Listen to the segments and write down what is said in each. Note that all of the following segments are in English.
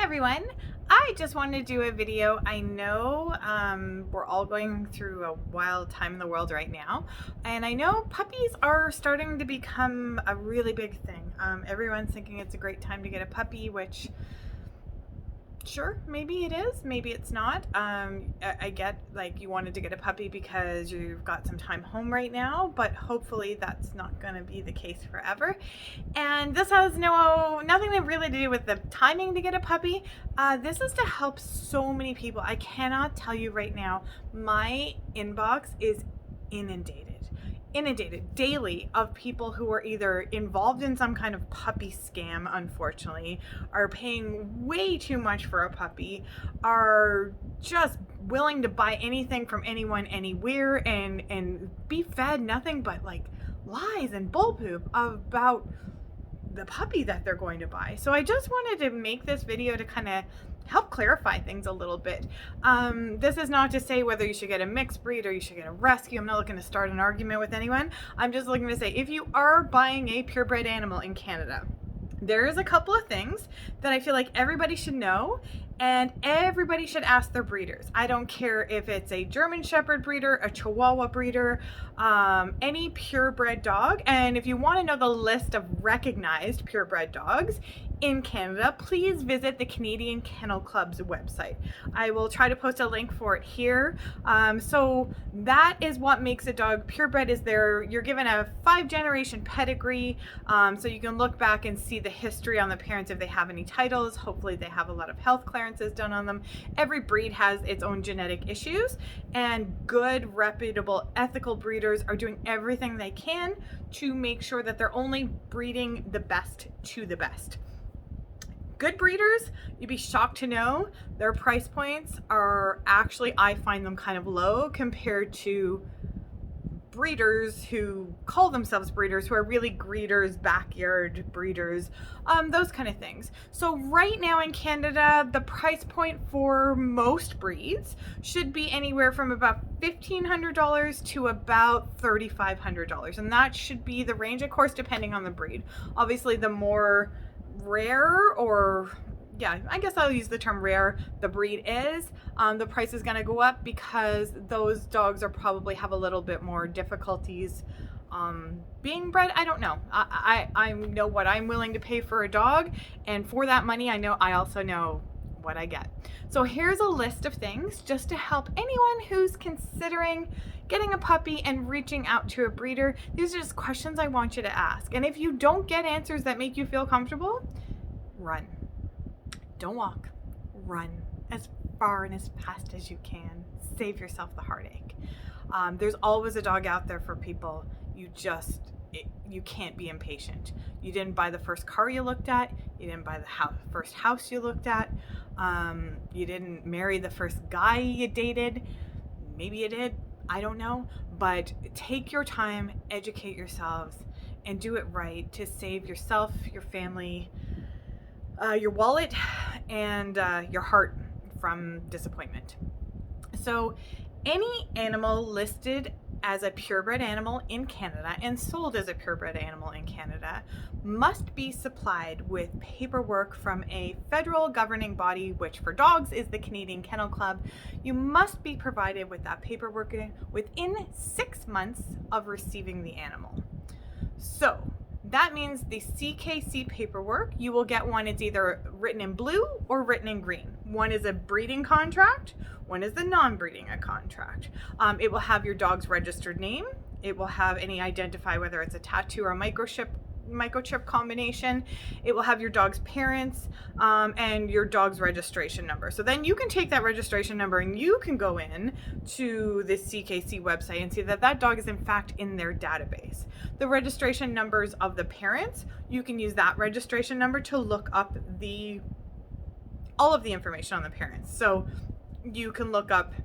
Everyone, I just wanted to do a video. I know we're all going through a wild time in the world right now, and I know puppies are starting to become a really big thing. Everyone's thinking it's a great time to get a puppy, which sure, maybe it is, maybe it's not. I get like you wanted to get a puppy because you've got some time home right now, but hopefully that's not going to be the case forever. And this has nothing really to do with the timing to get a puppy. This is to help so many people. I cannot tell you right now, my inbox is inundated daily of people who are either involved in some kind of puppy scam, unfortunately, are paying way too much for a puppy, are just willing to buy anything from anyone anywhere and be fed nothing but like lies and bullpoop about the puppy that they're going to buy. So I just wanted to make this video to kind of help clarify things a little bit. This is not to say whether you should get a mixed breed or you should get a rescue. I'm not looking to start an argument with anyone. I'm just looking to say, if you are buying a purebred animal in Canada, there's a couple of things that I feel like everybody should know, and everybody should ask their breeders. I don't care if it's a German Shepherd breeder, a Chihuahua breeder, any purebred dog. And if you want to know the list of recognized purebred dogs in Canada, please visit the Canadian Kennel Club's website. I will try to post a link for it here. So that is what makes a dog purebred. Is you're given a 5-generation pedigree, so you can look back and see the history on the parents if they have any titles. Hopefully they have a lot of health clearances done on them. Every breed has its own genetic issues, and good, reputable, ethical breeders are doing everything they can to make sure that they're only breeding the best to the best. Good breeders, you'd be shocked to know their price points are actually, I find them kind of low compared to breeders who call themselves breeders, who are really greeters, backyard breeders, those kind of things. So right now in Canada, the price point for most breeds should be anywhere from about $1,500 to about $3,500. And that should be the range, of course, depending on the breed. Obviously, the more rare, or yeah, I guess I'll use the term rare, the breed is, the price is going to go up because those dogs are probably have a little bit more difficulties being bred. I don't know. I know what I'm willing to pay for a dog, and for that money, I also know what I get. So here's a list of things just to help anyone who's considering getting a puppy and reaching out to a breeder. These are just questions I want you to ask. And if you don't get answers that make you feel comfortable, run. Don't walk. Run as far and as fast as you can. Save yourself the heartache. There's always a dog out there for people. You can't be impatient. You didn't buy the first car you looked at. You didn't buy the first house you looked at. You didn't marry the first guy you dated. Maybe you did. I don't know. But take your time, educate yourselves, and do it right to save yourself, your family, your wallet, and your heart from disappointment. So any animal listed as a purebred animal in Canada and sold as a purebred animal in Canada must be supplied with paperwork from a federal governing body, which for dogs is the Canadian Kennel Club. You must be provided with that paperwork within 6 months of receiving the animal. So that means the CKC paperwork, you will get one. It's either written in blue or written in green. One is a breeding contract, one is the non-breeding contract. It will have your dog's registered name. It will have any identify, whether it's a tattoo or a microchip combination. It will have your dog's parents and your dog's registration number. So then you can take that registration number and you can go in to the CKC website and see that that dog is in fact in their database. The registration numbers of the parents, you can use that registration number to look up all of the information on the parents. So you can look up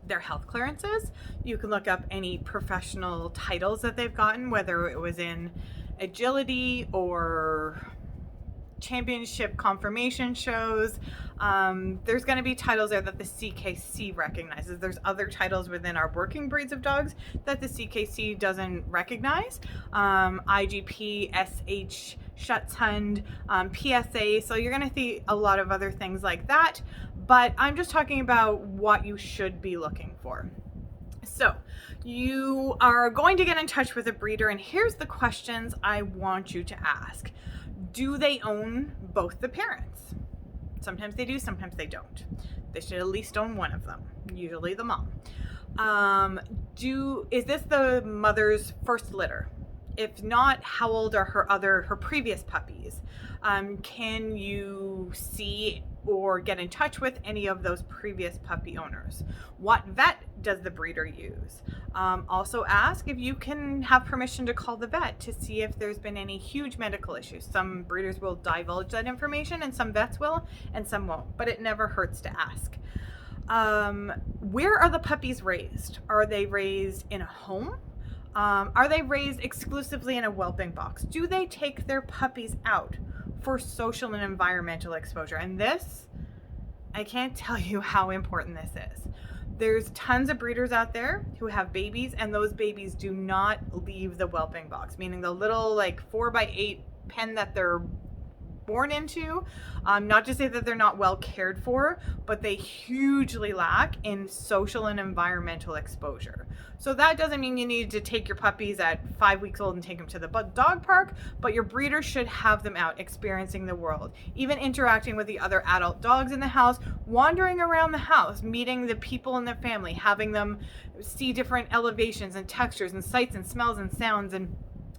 their health clearances. You can look up any professional titles that they've gotten, whether it was in agility or championship confirmation shows. There's going to be titles there that the CKC recognizes. There's other titles within our working breeds of dogs that the CKC doesn't recognize. IGP, SH, Schutzhund, PSA. So you're going to see a lot of other things like that, but I'm just talking about what you should be looking for. So you are going to get in touch with a breeder, and here's the questions I want you to ask. Do they own both the parents? Sometimes they do, sometimes they don't. They should at least own one of them, usually the mom. Is this the mother's first litter? If not, how old are her previous puppies? Can you see or get in touch with any of those previous puppy owners? What vet does the breeder use? Also ask if you can have permission to call the vet to see if there's been any huge medical issues. Some breeders will divulge that information, and some vets will, and some won't, but it never hurts to ask. Where are the puppies raised? Are they raised in a home? Are they raised exclusively in a whelping box? Do they take their puppies out for social and environmental exposure? And this, I can't tell you how important this is. There's tons of breeders out there who have babies, and those babies do not leave the whelping box, meaning the little 4x8 pen that they're born into. Not to say that they're not well cared for, but they hugely lack in social and environmental exposure. So that doesn't mean you need to take your puppies at 5 weeks old and take them to the dog park, but your breeder should have them out experiencing the world, even interacting with the other adult dogs in the house, wandering around the house, meeting the people in the family, having them see different elevations and textures and sights and smells and sounds, and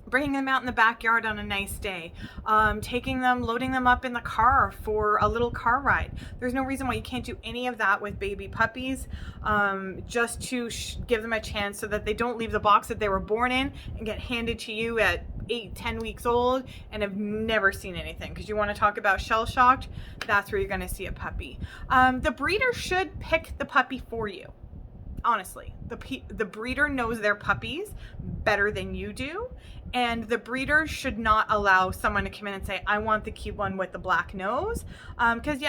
bringing them out in the backyard on a nice day, taking them, loading them up in the car for a little car ride. There's no reason why you can't do any of that with baby puppies, just to give them a chance so that they don't leave the box that they were born in and get handed to you at 8-10 weeks old and have never seen anything. Because you want to talk about shell shocked, that's where you're going to see a puppy. The breeder should pick the puppy for you. Honestly, the breeder knows their puppies better than you do, and the breeder should not allow someone to come in and say, I want the cute one with the black nose, because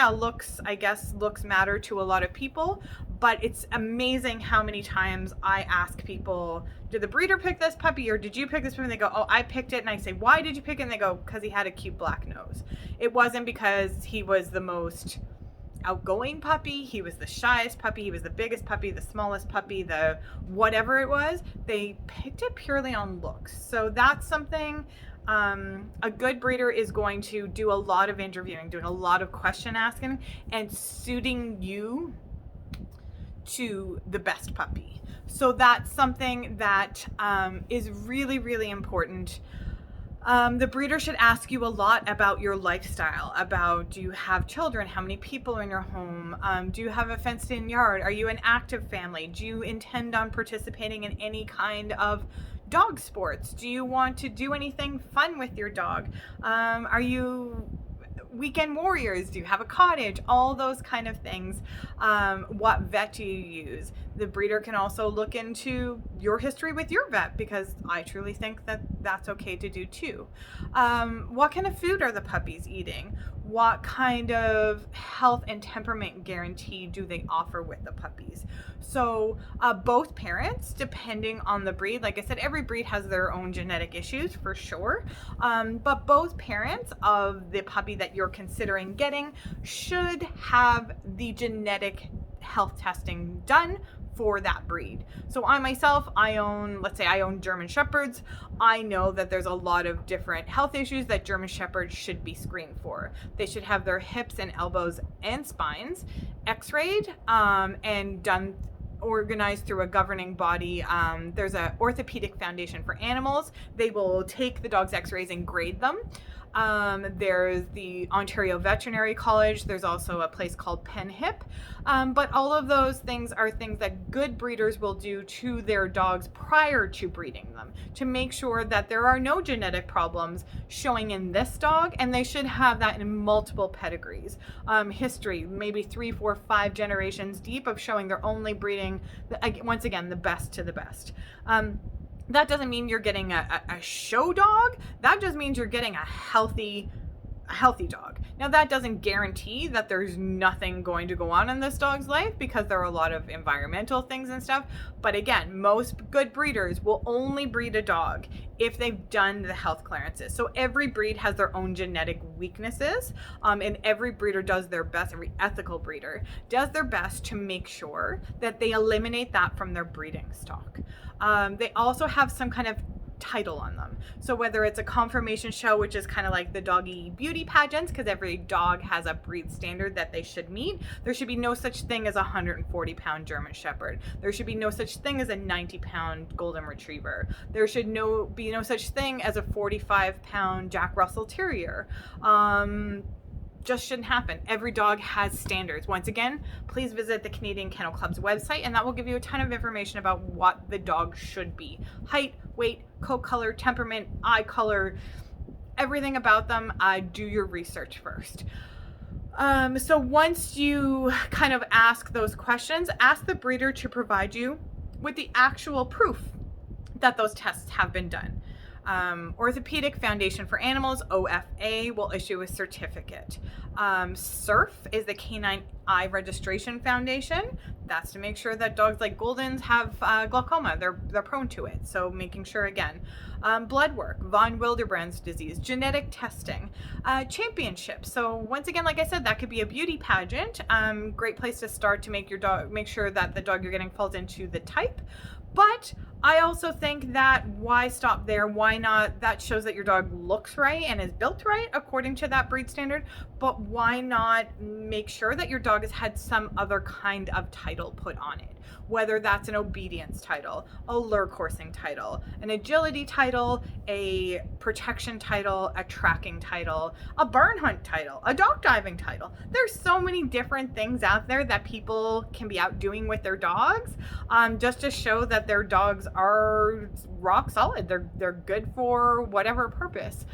looks matter to a lot of people, but it's amazing how many times I ask people, did the breeder pick this puppy, or did you pick this puppy? And they go, oh, I picked it. And I say, why did you pick it? And they go, because he had a cute black nose. It wasn't because he was the most outgoing puppy, he was the shyest puppy, he was the biggest puppy, the smallest puppy, the whatever it was. They picked it purely on looks. So that's something a good breeder is going to do a lot of interviewing, doing a lot of question asking, and suiting you to the best puppy. So that's something that is really, really important. The breeder should ask you a lot about your lifestyle, about, do you have children? How many people are in your home? Do you have a fenced in yard? Are you an active family? Do you intend on participating in any kind of dog sports? Do you want to do anything fun with your dog? Are you weekend warriors? Do you have a cottage? All those kind of things. What vet do you use? The breeder can also look into your history with your vet, because I truly think that that's okay to do too. What kind of food are the puppies eating? What kind of health and temperament guarantee do they offer with the puppies? So both parents, depending on the breed, like I said, every breed has their own genetic issues for sure, but both parents of the puppy that you're considering getting should have the genetic health testing done for that breed. So I myself, let's say I own German Shepherds. I know that there's a lot of different health issues that German Shepherds should be screened for. They should have their hips and elbows and spines x-rayed and done, organized through a governing body. There's an orthopedic foundation for animals. They will take the dog's x-rays and grade them. There's the Ontario Veterinary College. There's also a place called Penn Hip. But all of those things are things that good breeders will do to their dogs prior to breeding them, to make sure that there are no genetic problems showing in this dog, and they should have that in multiple pedigrees. History, maybe 3, 4, 5 generations deep, of showing they're only breeding, once again, the best to the best. That doesn't mean you're getting a show dog. That just means you're getting a healthy a healthy dog. Now that doesn't guarantee that there's nothing going to go on in this dog's life, because there are a lot of environmental things and stuff. But again, most good breeders will only breed a dog if they've done the health clearances. So every breed has their own genetic weaknesses, and every breeder does their best, every ethical breeder does their best to make sure that they eliminate that from their breeding stock. They also have some kind of title on them. So whether it's a conformation show, which is kind of like the doggy beauty pageants, because every dog has a breed standard that they should meet, there should be no such thing as a 140-pound German Shepherd. There should be no such thing as a 90-pound Golden Retriever. There should be no such thing as a 45-pound Jack Russell Terrier. Just shouldn't happen. Every dog has standards. Once again, please visit the Canadian Kennel Club's website, and that will give you a ton of information about what the dog should be. Height, weight, coat color, temperament, eye color, everything about them. Do your research first. So once you kind of ask those questions, ask the breeder to provide you with the actual proof that those tests have been done. Orthopedic Foundation for Animals, OFA, will issue a certificate. CERF is the Canine Eye Registration Foundation. That's to make sure that dogs like Goldens have glaucoma. They're prone to it. So making sure, again. Blood work, von Willebrand's disease, genetic testing, championships. So once again, like I said, that could be a beauty pageant. Great place to start to make sure that the dog you're getting falls into the type. But I also think that why stop there? Why not? That shows that your dog looks right and is built right according to that breed standard. But why not make sure that your dog has had some other kind of title put on it? Whether that's an obedience title, a lure coursing title, an agility title, a protection title, a tracking title, a barn hunt title, a dog diving title. There's so many different things out there that people can be out doing with their dogs, just to show that their dogs are rock solid. They're good for whatever purpose.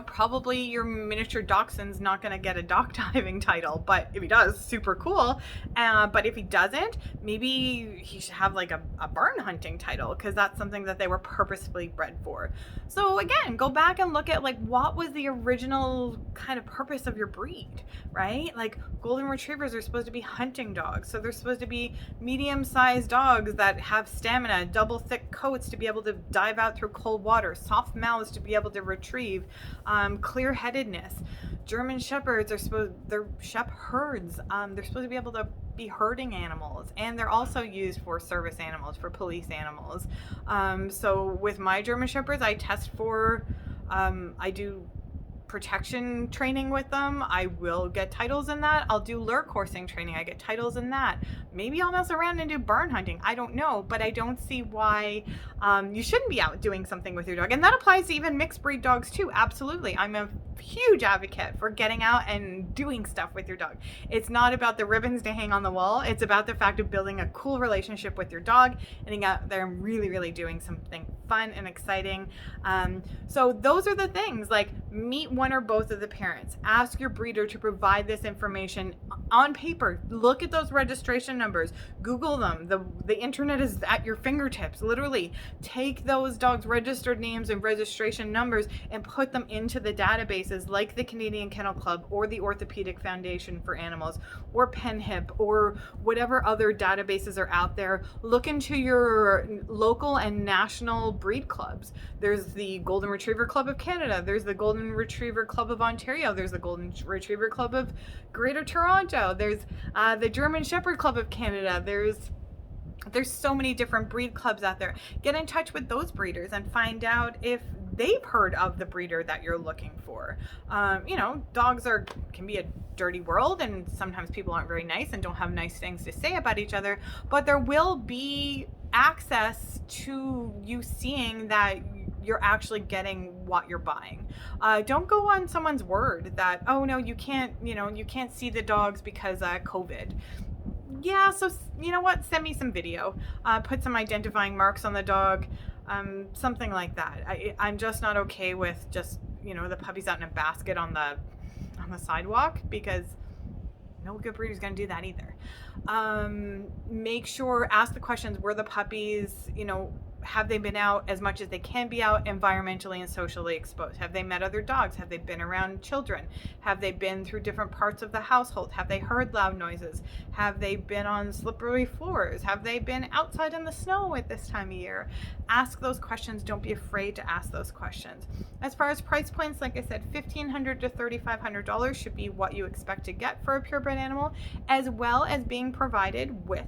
Probably your miniature dachshund's not going to get a dog diving title, but if he does, super cool. But if he doesn't, maybe he should have like a barn hunting title, because that's something that they were purposefully bred for. So again, go back and look at like what was the original kind of purpose of your breed, right? Like Golden Retrievers are supposed to be hunting dogs. So they're supposed to be medium-sized dogs that have stamina, double thick coats to be able to dive out through cold water, soft mouths to be able to retrieve, clear-headedness. German Shepherds they're supposed to be able to be herding animals, and they're also used for service animals, for police animals. So with my German Shepherds, I test for, I do protection training with them. I will get titles in that. I'll do lure coursing training. I get titles in that. Maybe I'll mess around and do barn hunting. I don't know, but I don't see why you shouldn't be out doing something with your dog. And that applies to even mixed breed dogs too. Absolutely. I'm a huge advocate for getting out and doing stuff with your dog. It's not about the ribbons to hang on the wall. It's about the fact of building a cool relationship with your dog and getting out there and really, really doing something fun and exciting. So those are the things, like meet one or both of the parents. Ask your breeder to provide this information on paper. Look at those registration numbers. Google them. The internet is at your fingertips. Literally, take those dogs' registered names and registration numbers and put them into the databases like the Canadian Kennel Club or the Orthopedic Foundation for Animals or PennHIP or whatever other databases are out there. Look into your local and national breed clubs. There's the Golden Retriever Club of Canada. There's the Golden Retriever Club of Ontario. There's the Golden Retriever Club of Greater Toronto. There's the German Shepherd Club of Canada. There's so many different breed clubs out there. Get in touch with those breeders and find out if they've heard of the breeder that you're looking for. Dogs can be a dirty world, and sometimes people aren't very nice and don't have nice things to say about each other, but there will be access to you seeing that you're actually getting what you're buying. Don't go on someone's word that, oh no, you can't see the dogs because COVID. Yeah, so you know what? Send me some video. Put some identifying marks on the dog, something like that. I'm just not okay with just the puppies out in a basket on the sidewalk, because no good breeder is going to do that either. Make sure, ask the questions. Were the puppies, Have they been out as much as they can be out, environmentally and socially exposed? Have they met other dogs? Have they been around children? Have they been through different parts of the household? Have they heard loud noises? Have they been on slippery floors? Have they been outside in the snow at this time of year? Ask those questions. Don't be afraid to ask those questions. As far as price points, like I said, $1,500 to $3,500 should be what you expect to get for a purebred animal, as well as being provided with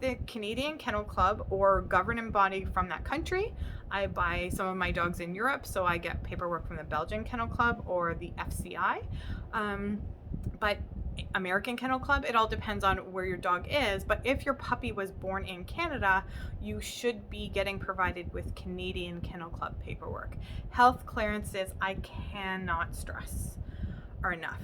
the Canadian Kennel Club or governing body from that country. I buy some of my dogs in Europe, so I get paperwork from the Belgian Kennel Club or the FCI. But American Kennel Club, it all depends on where your dog is. But if your puppy was born in Canada, you should be getting provided with Canadian Kennel Club paperwork. Health clearances, I cannot stress are enough.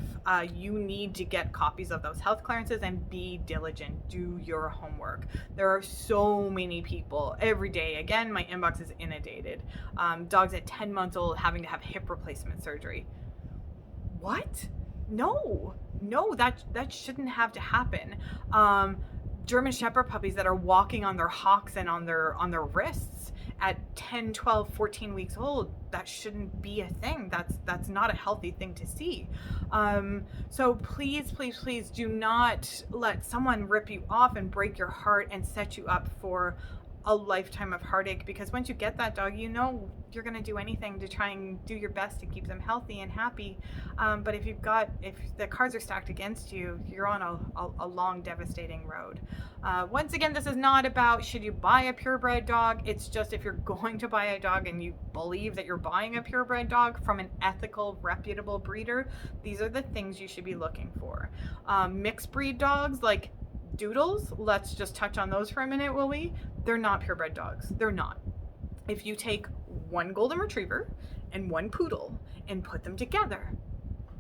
You need to get copies of those health clearances and be diligent. Do your homework. There are so many people every day. Again, my inbox is inundated. Dogs at 10 months old having to have hip replacement surgery. What? No, that shouldn't have to happen. German Shepherd puppies that are walking on their hocks and on their wrists at 10, 12, 14 weeks old, that shouldn't be a thing. That's not a healthy thing to see. So please do not let someone rip you off and break your heart and set you up for a lifetime of heartache, because once you get that dog, you know you're going to do anything to try and do your best to keep them healthy and happy. But if the cards are stacked against you, you're on a long, devastating road. Once again, this is not about should you buy a purebred dog. It's just if you're going to buy a dog and you believe that you're buying a purebred dog from an ethical, reputable breeder, these are the things you should be looking for. Mixed breed dogs like Doodles, let's just touch on those for a minute, will we? They're not purebred dogs. They're not. If you take one golden retriever and one poodle and put them together,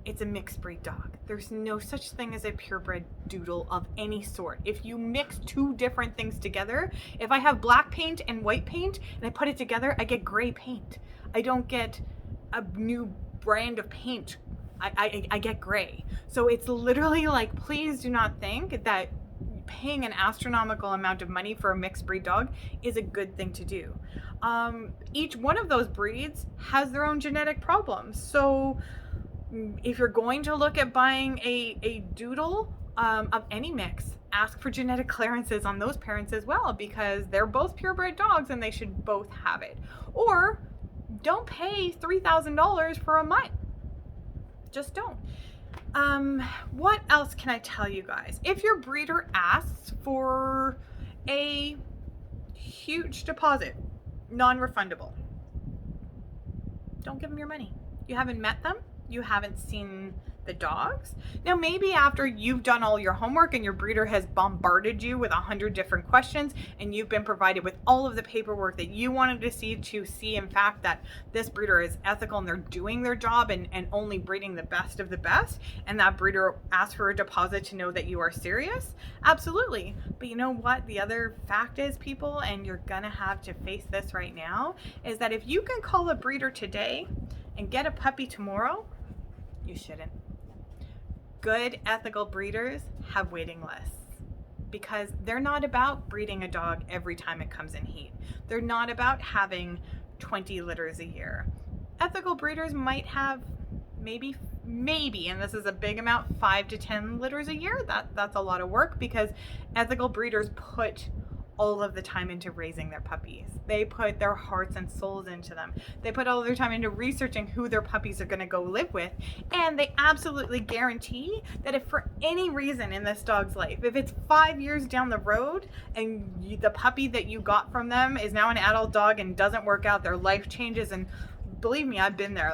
it's a mixed breed dog. There's no such thing as a purebred doodle of any sort. If you mix two different things together, if I have black paint and white paint and I put it together, I get gray paint. I don't get a new brand of paint. I get gray. So it's literally like, please do not think that paying an astronomical amount of money for a mixed breed dog is a good thing to do. Each one of those breeds has their own genetic problems. So if you're going to look at buying a doodle of any mix, ask for genetic clearances on those parents as well, because they're both purebred dogs and they should both have it. Or don't pay $3,000 for a mutt. Just don't. What else can I tell you guys? If your breeder asks for a huge deposit, non-refundable, don't give them your money. You haven't met them. You haven't seen the dogs. Now, maybe after you've done all your homework and your breeder has bombarded you with 100 different questions and you've been provided with all of the paperwork that you wanted to see in fact that this breeder is ethical and they're doing their job and only breeding the best of the best, and that breeder asks for a deposit to know that you are serious, absolutely. But you know what? The other fact is, people, and you're gonna have to face this right now, is that if you can call a breeder today and get a puppy tomorrow, you shouldn't. Good ethical breeders have waiting lists, because they're not about breeding a dog every time it comes in heat. They're not about having 20 litters a year. Ethical breeders might have maybe, and this is a big amount, 5 to 10 litters a year. That's a lot of work, because ethical breeders put all of the time into raising their puppies. They put their hearts and souls into them. They put all of their time into researching who their puppies are going to go live with. And they absolutely guarantee that if for any reason in this dog's life, if it's 5 years down the road and the puppy that you got from them is now an adult dog and doesn't work out, their life changes, and believe me, I've been there.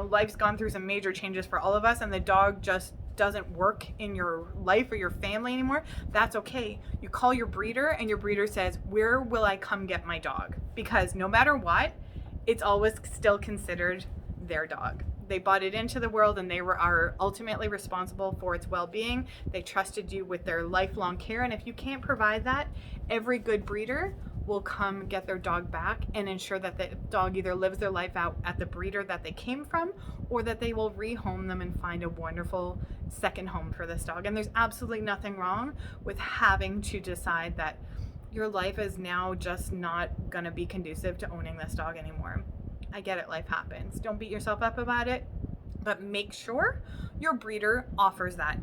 Life's gone through some major changes for all of us, and the dog just doesn't work in your life or your family anymore, that's okay. You call your breeder and your breeder says, where will I come get my dog? Because no matter what, it's always still considered their dog. They brought it into the world and they are ultimately responsible for its well-being. They trusted you with their lifelong care, and if you can't provide that, every good breeder will come get their dog back and ensure that the dog either lives their life out at the breeder that they came from, or that they will rehome them and find a wonderful second home for this dog. And there's absolutely nothing wrong with having to decide that your life is now just not gonna be conducive to owning this dog anymore. I get it, life happens. Don't beat yourself up about it, but make sure your breeder offers that.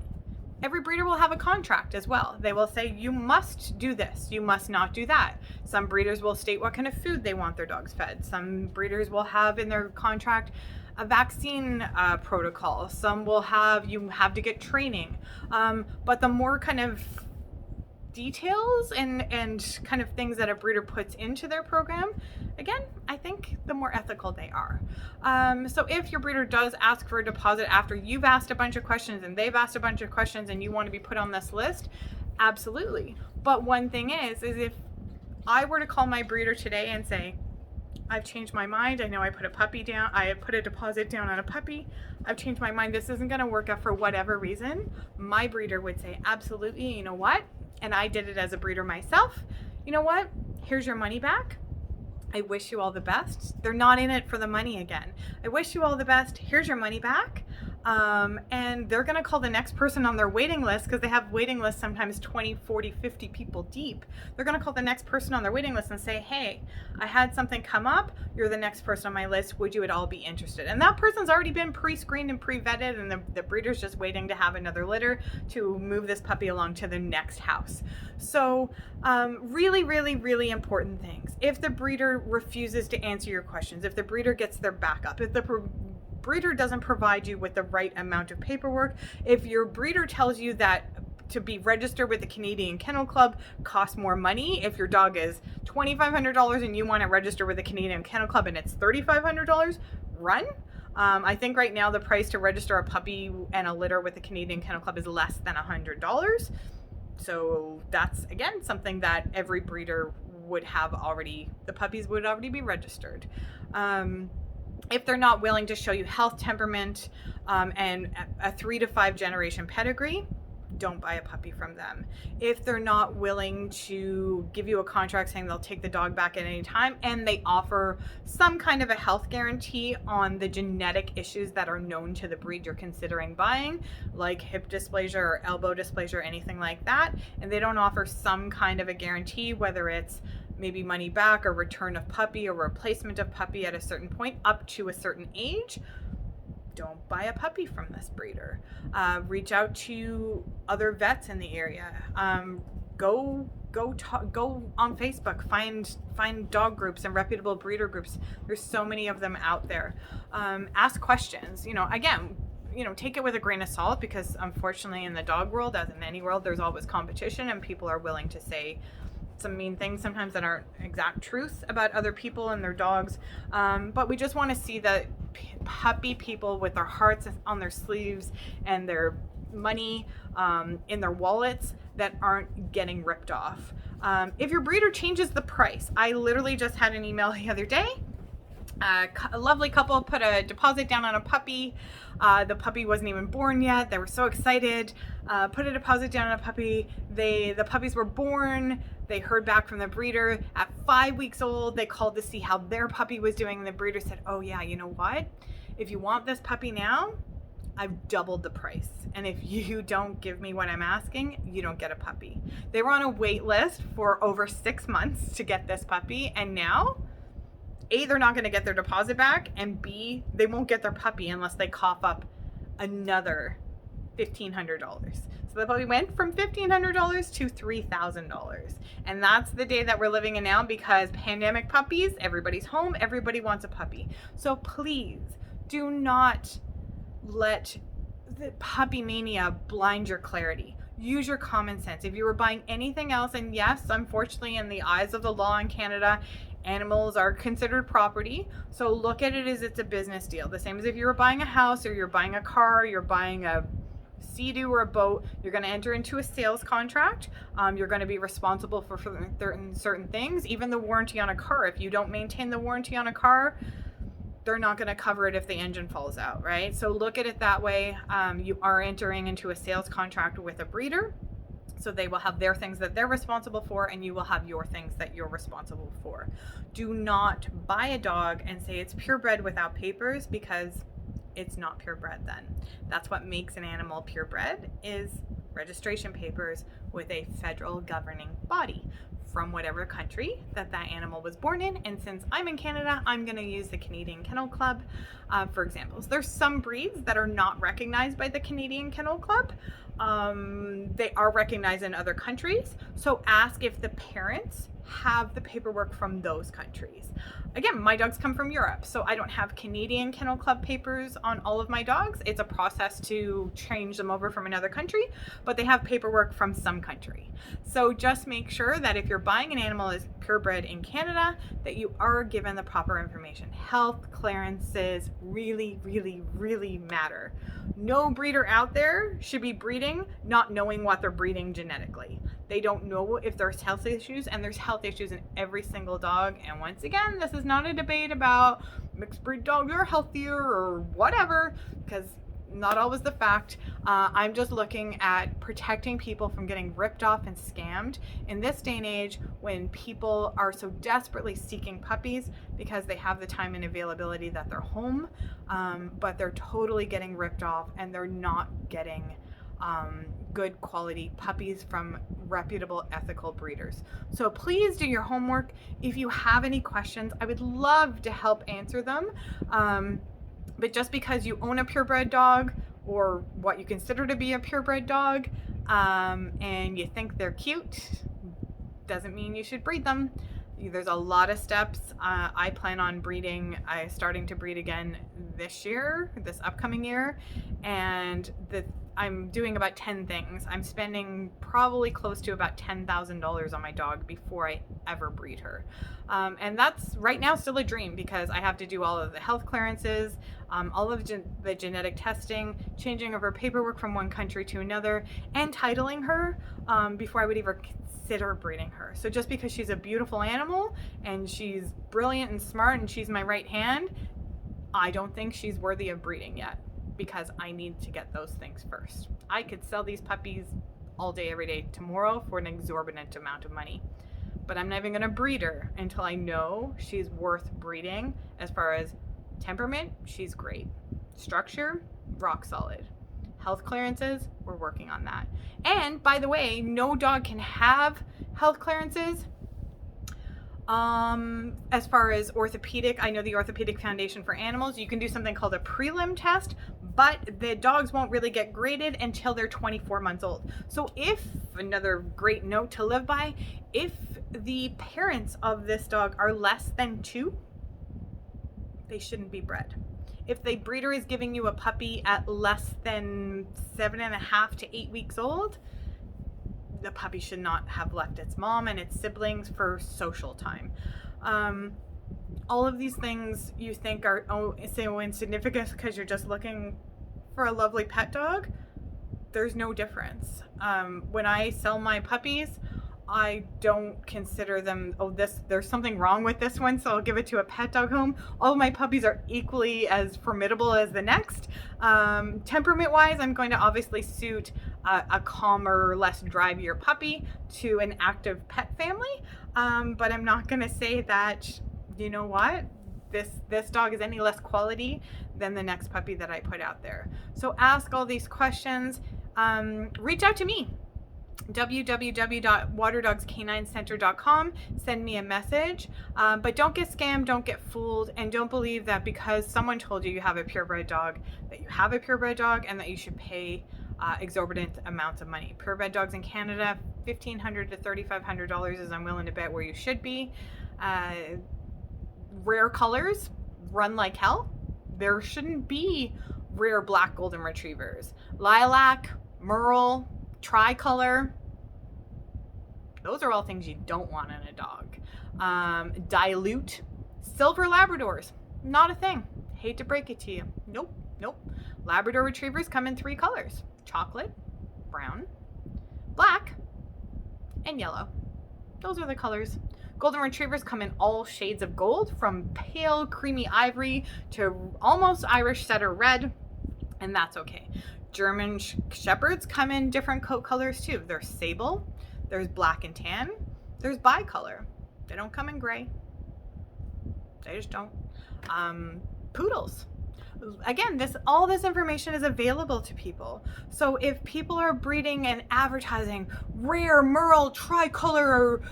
Every breeder will have a contract as well. They will say, you must do this, you must not do that. Some breeders will state what kind of food they want their dogs fed. Some breeders will have in their contract a vaccine protocol. Some will have, you have to get training. But the more kind of details and kind of things that a breeder puts into their program, again, I think the more ethical they are. So if your breeder does ask for a deposit after you've asked a bunch of questions and they've asked a bunch of questions and you want to be put on this list, absolutely. But one thing is if I were to call my breeder today and say, I've changed my mind, I know I put a deposit down on a puppy, I've changed my mind, this isn't going to work out for whatever reason, my breeder would say, absolutely, you know what? And I did it as a breeder myself. You know what? Here's your money back. I wish you all the best. They're not in it for the money again. I wish you all the best. Here's your money back. And they're going to call the next person on their waiting list, because they have waiting lists sometimes 20, 40, 50 people deep. They're going to call the next person on their waiting list and say, hey, I had something come up. You're the next person on my list. Would you at all be interested? And that person's already been pre-screened and pre-vetted, and the breeder's just waiting to have another litter to move this puppy along to the next house. So really, really, really important things. If the breeder refuses to answer your questions, if the breeder gets their back up, if the breeder doesn't provide you with the right amount of paperwork, if your breeder tells you that to be registered with the Canadian Kennel Club costs more money, if your dog is $2,500 and you want to register with the Canadian Kennel Club and it's $3,500, run. I think right now the price to register a puppy and a litter with the Canadian Kennel Club is less than $100. So that's, again, something that every breeder would have already, the puppies would already be registered. If they're not willing to show you health, temperament, and a 3 to 5 generation pedigree, don't buy a puppy from them. If they're not willing to give you a contract saying they'll take the dog back at any time, and they offer some kind of a health guarantee on the genetic issues that are known to the breed you're considering buying, like hip dysplasia or elbow dysplasia or anything like that, and they don't offer some kind of a guarantee, whether it's maybe money back or return of puppy or replacement of puppy at a certain point up to a certain age, don't buy a puppy from this breeder. Reach out to other vets in the area. Go on Facebook, find dog groups and reputable breeder groups. There's so many of them out there. Ask questions. Again, take it with a grain of salt, because unfortunately in the dog world, as in any world, there's always competition, and people are willing to say some mean things sometimes that aren't exact truths about other people and their dogs. But we just want to see that puppy people with their hearts on their sleeves and their money in their wallets that aren't getting ripped off. If your breeder changes the price, I literally just had an email the other day. A lovely couple put a deposit down on a puppy. The puppy wasn't even born yet. They were so excited. Put a deposit down on a puppy. The puppies were born. They heard back from the breeder. At 5 weeks old, they called to see how their puppy was doing. And the breeder said, oh yeah, you know what? If you want this puppy now, I've doubled the price. And if you don't give me what I'm asking, you don't get a puppy. They were on a wait list for over 6 months to get this puppy. And now, A, they're not going to get their deposit back, and B, they won't get their puppy unless they cough up another $1,500. So the puppy went from $1,500 to $3,000. And that's the day that we're living in now, because pandemic puppies, everybody's home, everybody wants a puppy. So please do not let the puppy mania blind your clarity. Use your common sense. If you were buying anything else, and yes, unfortunately, in the eyes of the law in Canada, animals are considered property. So look at it as it's a business deal. The same as if you were buying a house, or you're buying a car, you're buying a Sea-Doo or a boat, you're going to enter into a sales contract. You're going to be responsible for certain things. Even the warranty on a car. If you don't maintain the warranty on a car, they're not going to cover it if the engine falls out, right? So look at it that way. You are entering into a sales contract with a breeder. So they will have their things that they're responsible for, and you will have your things that you're responsible for. Do not buy a dog and say it's purebred without papers, because it's not purebred then. That's what makes an animal purebred, is registration papers with a federal governing body. from whatever country that that animal was born in. And since I'm in Canada, I'm going to use the Canadian Kennel Club for examples. There's some breeds that are not recognized by the Canadian Kennel Club. They are recognized in other countries. So ask if the parents have the paperwork from those countries. Again, my dogs come from Europe, so I don't have Canadian Kennel Club papers on all of my dogs. It's a process to change them over from another country, but they have paperwork from some country. So just make sure that if you're buying an animal as purebred in Canada, that you are given the proper information. Health clearances really, really, really matter. No breeder out there should be breeding not knowing what they're breeding genetically. They don't know if there's health issues, and there's health issues in every single dog. And once again, this is not a debate about mixed breed dogs are healthier or whatever, because not always the fact. I'm just looking at protecting people from getting ripped off and scammed in this day and age when people are so desperately seeking puppies because they have the time and availability that they're home, but they're totally getting ripped off and they're not getting good quality puppies from reputable, ethical breeders. So please do your homework. If you have any questions, I would love to help answer them. But just because you own a purebred dog or what you consider to be a purebred dog, and you think they're cute, doesn't mean you should breed them. There's a lot of steps. I plan on starting to breed again this upcoming year, and I'm doing about 10 things. I'm spending probably close to about $10,000 on my dog before I ever breed her. And that's right now still a dream because I have to do all of the health clearances, all of the genetic testing, changing of her paperwork from one country to another, and titling her before I would even consider breeding her. So just because she's a beautiful animal and she's brilliant and smart and she's my right hand, I don't think she's worthy of breeding yet, because I need to get those things first. I could sell these puppies all day, every day, tomorrow for an exorbitant amount of money. But I'm not even gonna breed her until I know she's worth breeding. As far as temperament, she's great. Structure, rock solid. Health clearances, we're working on that. And by the way, no dog can have health clearances. As far as orthopedic, I know the Orthopedic Foundation for Animals, you can do something called a prelim test, but the dogs won't really get graded until they're 24 months old. So another great note to live by, if the parents of this dog are less than 2, they shouldn't be bred. If the breeder is giving you a puppy at less than 7.5 to 8 weeks old, the puppy should not have left its mom and its siblings for social time. All of these things you think are so insignificant because you're just looking for a lovely pet dog. There's no difference. When I sell my puppies, I don't consider them, there's something wrong with this one, so I'll give it to a pet dog home. All of my puppies are equally as formidable as the next. Temperament wise, I'm going to obviously suit a calmer, less drivier puppy to an active pet family. But I'm not going to say that, you know what, this dog is any less quality than the next puppy that I put out there. So ask all these questions. Reach out to me. www.waterdogscaninecenter.com. Send me a message, but don't get scammed, don't get fooled, and don't believe that because someone told you have a purebred dog that you have a purebred dog and that you should pay exorbitant amounts of money. Purebred dogs in Canada, $1,500 to $3,500 is I'm willing to bet where you should be. Rare colors run like hell. There shouldn't be rare black golden retrievers. Lilac, Merle, tricolor, those are all things you don't want in a dog. Dilute, silver Labradors, not a thing. Hate to break it to you. Nope. Labrador retrievers come in 3 colors: chocolate, brown, black, and yellow. Those are the colors. Golden retrievers come in all shades of gold, from pale creamy ivory to almost Irish setter red, and that's okay. German shepherds come in different coat colors too. There's sable, there's black and tan, there's bicolor. They don't come in gray. They just don't. Poodles. Again, all this information is available to people. So if people are breeding and advertising rare Merle, tricolor,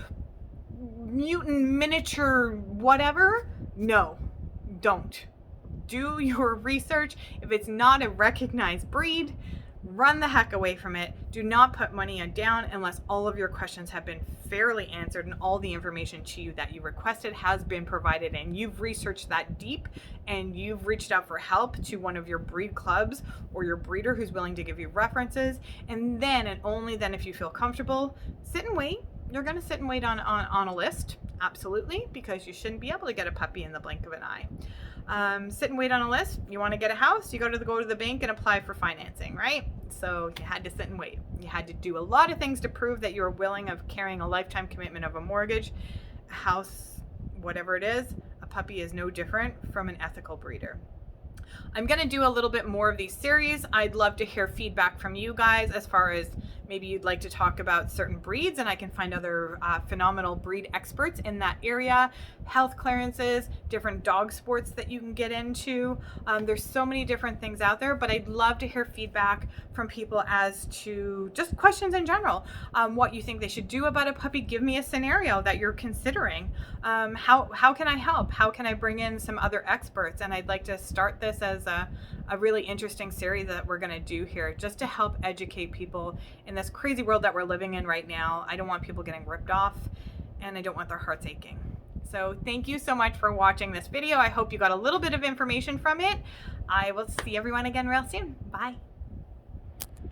mutant miniature whatever. No, don't. Do your research. If it's not a recognized breed, run the heck away from it. Do not put money down unless all of your questions have been fairly answered and all the information to you that you requested has been provided, and you've researched that deep and you've reached out for help to one of your breed clubs or your breeder who's willing to give you references. And then, and only then, if you feel comfortable, sit and wait. You're going to sit and wait on a list, absolutely, because you shouldn't be able to get a puppy in the blink of an eye. Sit and wait on a list. You want to get a house, you go to the bank and apply for financing, right? So you had to sit and wait. You had to do a lot of things to prove that you were willing of carrying a lifetime commitment of a mortgage, a house, whatever it is. A puppy is no different from an ethical breeder. I'm going to do a little bit more of these series. I'd love to hear feedback from you guys as far as maybe you'd like to talk about certain breeds, and I can find other phenomenal breed experts in that area, health clearances, different dog sports that you can get into. There's so many different things out there, but I'd love to hear feedback from people as to just questions in general. What you think they should do about a puppy. Give me a scenario that you're considering. How can I help? How can I bring in some other experts? And I'd like to start this as a really interesting series that we're going to do here, just to help educate people in this crazy world that we're living in right now. I don't want people getting ripped off, and I don't want their hearts aching. So thank you so much for watching this video. I hope you got a little bit of information from it. I will see everyone again real soon. Bye.